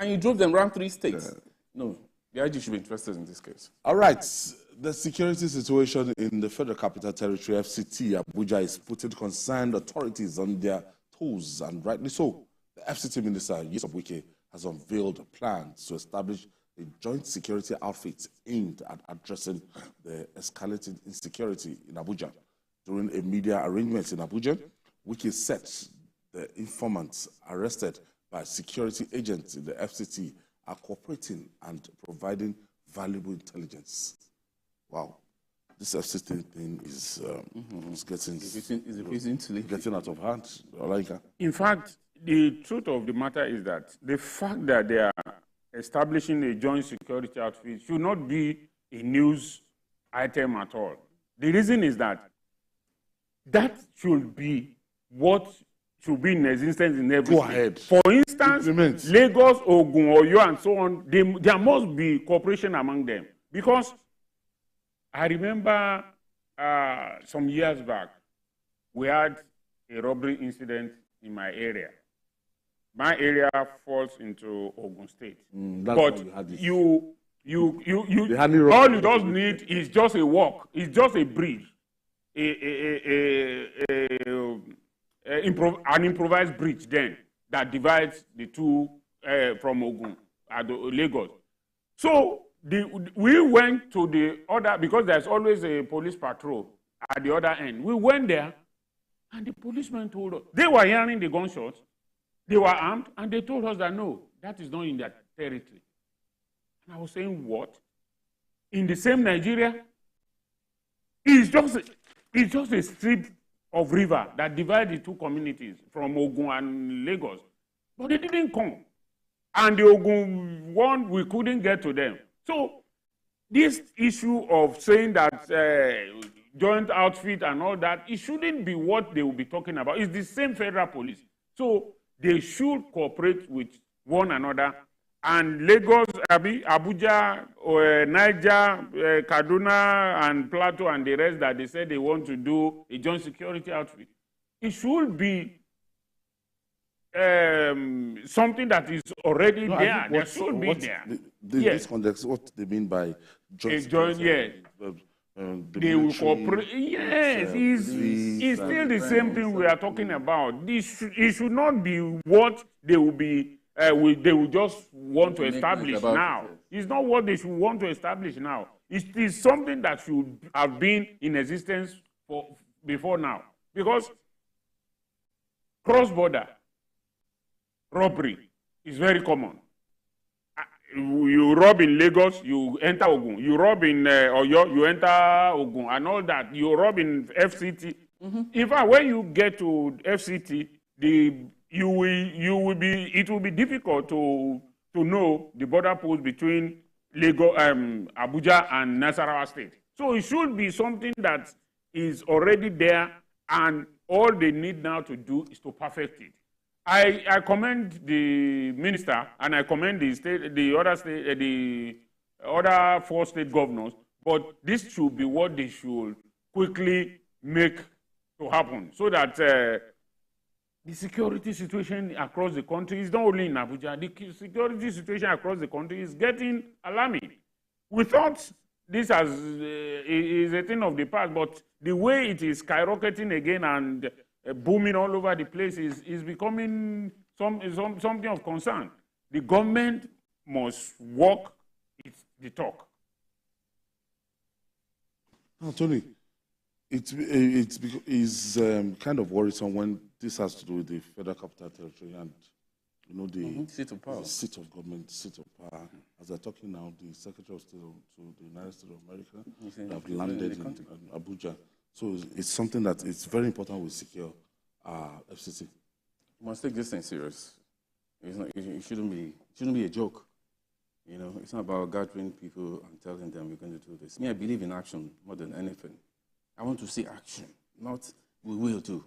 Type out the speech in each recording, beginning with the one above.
And you drove them around 3 states. No, the IG should be interested in this case. All right. The security situation in the Federal Capital Territory, FCT, Abuja, is putting concerned authorities on their toes, and rightly so. The FCT Minister, Nyesom Wike, has unveiled plans to establish a joint security outfit aimed at addressing the escalating insecurity in Abuja. During a media arrangement in Abuja, Wike said the informants arrested by security agents in the FCT are cooperating and providing valuable intelligence. Wow, this FCT thing is getting out of hand. In fact, the truth of the matter is that the fact that they are establishing a joint security outfit should not be a news item at all. The reason is that that should be what should be in existence in every Go state. ahead. For instance, Lagos, Ogun, Oyo, and so on, there must be cooperation among them. Because I remember some years back, we had a robbery incident in my area. My area falls into Ogun State. But all you just need is just a walk. It's just a bridge, an improvised bridge then that divides the two from Ogun and Lagos. So we went to the other, because there's always a police patrol at the other end. We went there, and the policemen told us, they were hearing the gunshots, they were armed, and they told us that no, that is not in their territory. And I was saying, what? In the same Nigeria? It's just a strip of river that divides the two communities from Ogun and Lagos. But they didn't come. And the Ogun one, we couldn't get to them. So this issue of saying that joint outfit and all that, it shouldn't be what they will be talking about. It's the same federal police. So they should cooperate with one another. And Lagos, Abuja, Niger, Kaduna, and Plateau, and the rest that they said they want to do a joint security outfit, it should be something that is already there. There should be there. This context, what they mean by joint security. They will cooperate. Yes, it's still the same thing we are talking about. It should not be what they will be. They will just want to establish now. It's not what they should want to establish now. It is something that should have been in existence before now. Because cross-border robbery is very common. You rob in Lagos, you enter Ogun. You rob in Oyo, you enter Ogun, and all that. You rob in FCT. In fact, when you get to FCT, it will be difficult to know the border post between Lagos, Abuja, and Nasarawa State. So it should be something that is already there, and all they need now to do is to perfect it. I commend the minister, and I commend the other 4 state governors, but this should be what they should quickly make to happen, so that the security situation across the country is not only in Abuja. The security situation across the country is getting alarming. We thought this is a thing of the past, but the way it is skyrocketing again and booming all over the place is becoming something of concern. The government must walk the talk. No, Tony, it's kind of worrisome when this has to do with the Federal Capital Territory and the seat of power, seat of government, seat of power. As they're talking now, the Secretary of State to the United States of America have landed in Abuja. So it's something that it's very important we secure FCT. You must take this thing serious. It shouldn't be a joke. It's not about gathering people and telling them we're going to do this. Me, I believe in action more than anything. I want to see action, not we will do.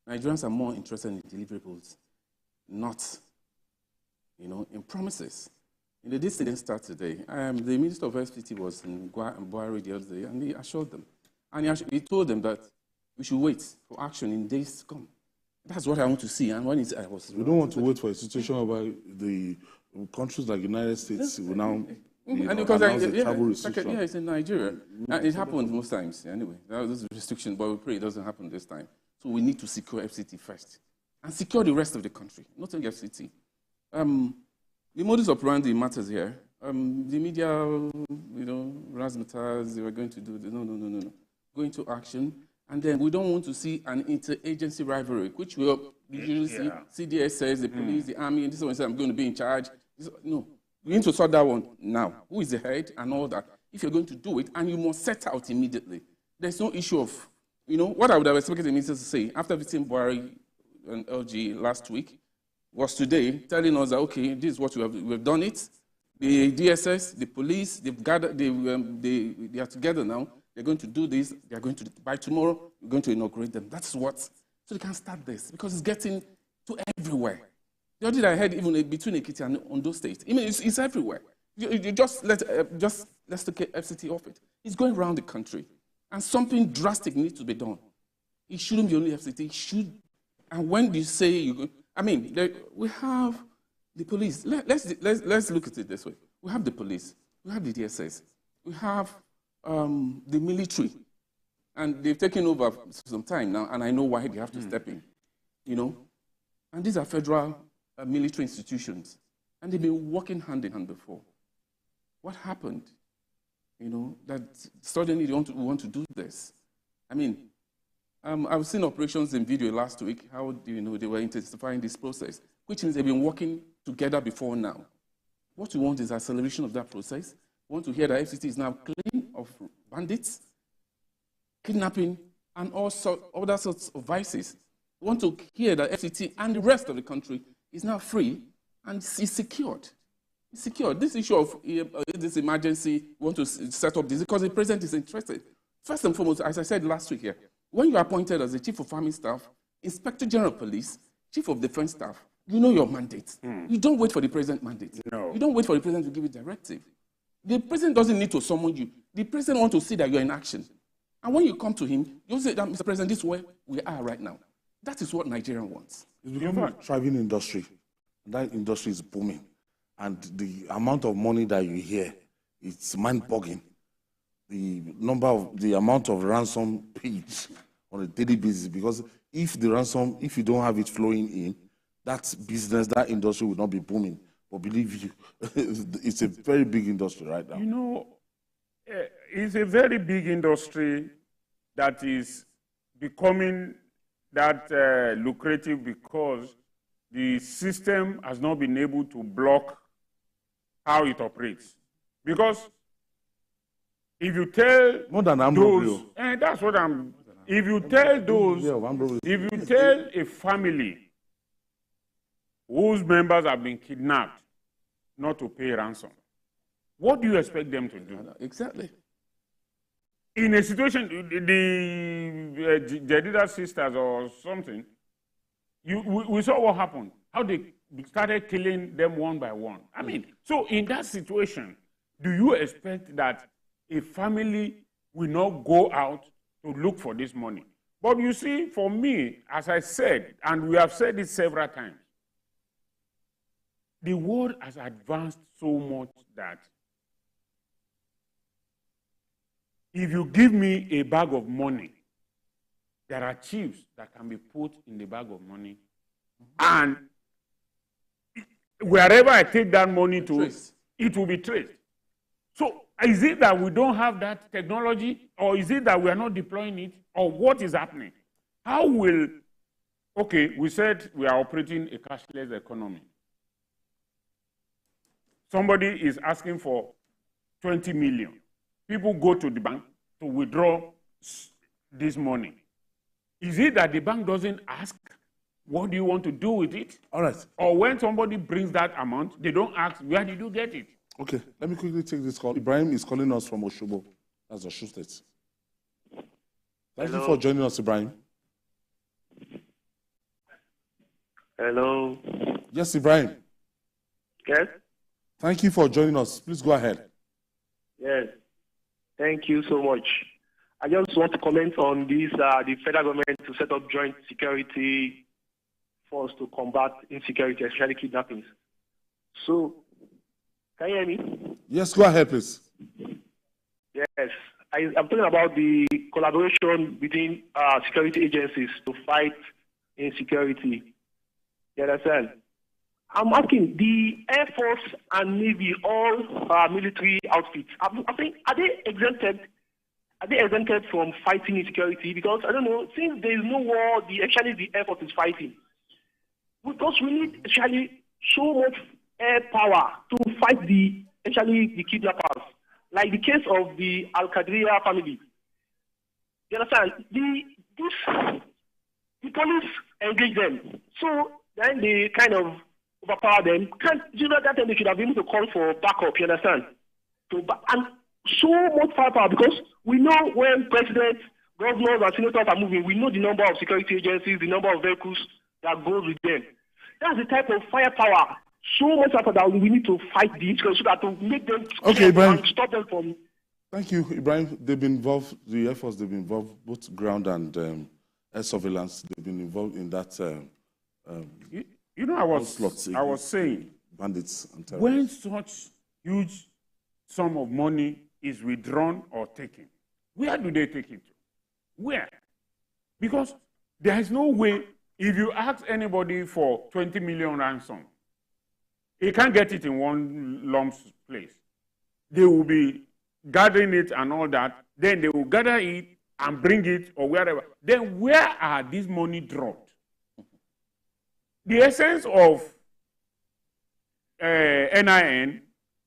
Nigerians are more interested in deliverables, not, in promises. This didn't start today. The Minister of FCT was in Buhari the other day, and he assured them. And he told them that we should wait for action in days to come. That's what I want to see. And when I was, we don't want to wait for a situation where the countries like United States will now announce a travel restriction. Yeah, it's in Nigeria. And it happens most times anyway. There's a restriction, but we pray it doesn't happen this time. So we need to secure FCT first and secure the rest of the country, not only FCT. The modus operandi matters here. The media, razzmatazz, they were going to do this. No. Go into action. And then we don't want to see an interagency rivalry, which we usually see CDSS, the police, the army, and this one says, I'm going to be in charge. No, we need to sort that one now. Who is the head and all that? If you're going to do it, and you must set out immediately. There's no issue of, what I would have expected the minister to say after visiting Buhari and LG last week was today telling us that, okay, this is what we've done it. The DSS, the police, they've gathered, they are together now. They're going to do this. They're going to, by tomorrow, we're going to inaugurate them. That's what. So they can start this because it's getting to everywhere. The other day I heard even between Ekiti and Ondo State. I mean, it's everywhere. You just let's take FCT off it. It's going around the country. And something drastic needs to be done. It shouldn't be only FCT. It should. And when you say we have the police. Let's look at it this way. We have the police. We have the DSS. We have the military, and they've taken over for some time now, and I know why they have to step in, And these are federal military institutions, and they've been working hand in hand before. What happened? That suddenly we want to do this. I mean, I've seen operations in video last week, how they were intensifying this process, which means they've been working together before now. What we want is acceleration of that process. We want to hear that FCT is now clean of bandits, kidnapping, and also other sorts of vices. We want to hear that FCT and the rest of the country is now free and is secured. It's secured. This issue of this emergency, we want to set up this because the president is interested. First and foremost, as I said last week here, when you are appointed as the Chief of Army Staff, Inspector General of Police, Chief of Defense Staff, you know your mandate. You don't wait for the president's mandate. No. You don't wait for the president to give you directive. The president doesn't need to summon you. The president wants to see that you're in action. And when you come to him, you say, Mr. President, this is where we are right now. That is what Nigeria wants. It's becoming a thriving industry. That industry is booming. And the amount of money that you hear, it's mind-boggling. The amount of ransom paid on a daily basis, because if you don't have it flowing in, that business, that industry will not be booming. But believe you, it's a very big industry right now. It's a very big industry that is becoming that lucrative because the system has not been able to block how it operates. Because if you tell more than those, that's what I'm. If you tell those, if you tell a family whose members have been kidnapped not to pay ransom, what do you expect them to do? Exactly. In a situation, the Jedida sisters or something, we saw what happened, how they started killing them one by one. I mean, so in that situation, do you expect that a family will not go out to look for this money? But you see, for me, as I said, and we have said it several times, the world has advanced so much that if you give me a bag of money, there are chiefs that can be put in the bag of money, and wherever I take that money to, it will be traced. So is it that we don't have that technology, or is it that we are not deploying it, or what is happening? How will, we said we are operating a cashless economy. Somebody is asking for 20 million. People go to the bank to withdraw this money. Is it that the bank doesn't ask, what do you want to do with it? All right. Or when somebody brings that amount, they don't ask, where did you get it? Okay, let me quickly take this call. Ibrahim is calling us from Oshobo. That's Osun State. Thank you for joining us, Ibrahim. Hello. Yes, Ibrahim. Yes? Thank you for joining us. Please go ahead. Yes. Thank you so much. I just want to comment on this, the federal government to set up joint security force to combat insecurity, especially kidnappings. So, can you hear me? Yes, go ahead, please. Yes. I'm talking about the collaboration between security agencies to fight insecurity. You understand? I'm asking, the Air Force and Navy, all military outfits, I think, are they exempted? Are they exempted from fighting insecurity? Because, I don't know, since there is no war, actually the Air Force is fighting. Because we need actually so much air power to fight the kidnappers. Like the case of the Al-Qadriya family. You understand? The police engage them. So then they kind of overpower them. That time they should have been able to call for backup, you understand? And so much firepower, because we know when presidents, governors, and senators are moving, we know the number of security agencies, the number of vehicles that goes with them. That's the type of firepower. So much after that, we need to fight these so that to make them Ibrahim. Stop them from. Thank you, Ibrahim. They've been involved, the Air Force, they've been involved, both ground and air surveillance. They've been involved in that. I was saying, bandits and terrorists. When such huge sum of money is withdrawn or taken, where do they take it to? Where? Because there is no way, if you ask anybody for 20 million ransom, he can't get it in one lump place. They will be gathering it and all that. Then they will gather it and bring it or wherever. Then where are these money dropped? The essence of NIN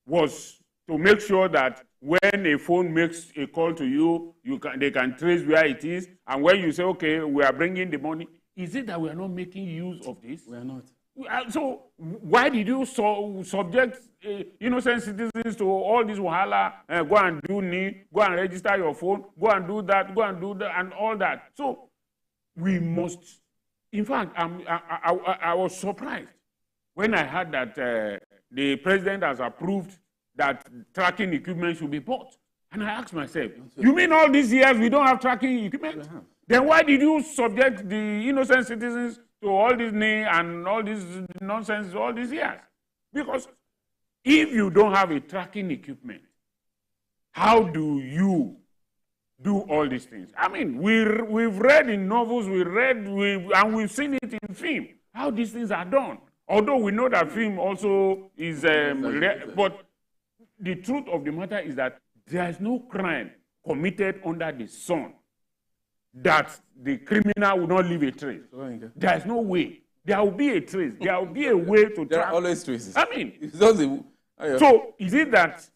was to make sure that when a phone makes a call to you, they can trace where it is. And when you say, okay, we are bringing the money, is it that we are not making use of this? We are not. So why did you subject innocent citizens to all this wahala? Go and do NIN, go and register your phone, go and do that, and all that. So we must. In fact, I was surprised when I heard that the president has approved that tracking equipment should be bought. And I asked myself, you mean all these years we don't have tracking equipment? Then why did you subject the innocent citizens to all this NIN and all this nonsense all these years? Because if you don't have a tracking equipment, how do you do all these things? I mean, we've read in novels, and we've seen it in film, how these things are done. Although we know that film also is, but the truth of the matter is that there is no crime committed under the sun that the criminal will not leave a trace. There is no way. There will be a trace. There will be a way to track. There are always traces. I mean, so is it that,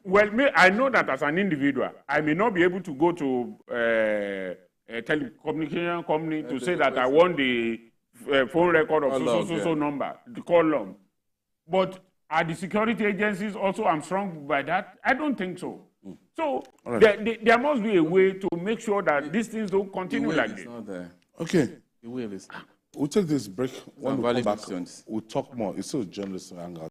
well, I know that as an individual, I may not be able to go to a telecommunication company to say that I want the phone record of so number, the call log. But are the security agencies also hamstrung by that? I don't think so. So there must be a way to make sure that these things don't continue like this. Not there. Okay. The will is. We'll take this break. When we come back, questions. we'll talk more. It's still journalists Hangout.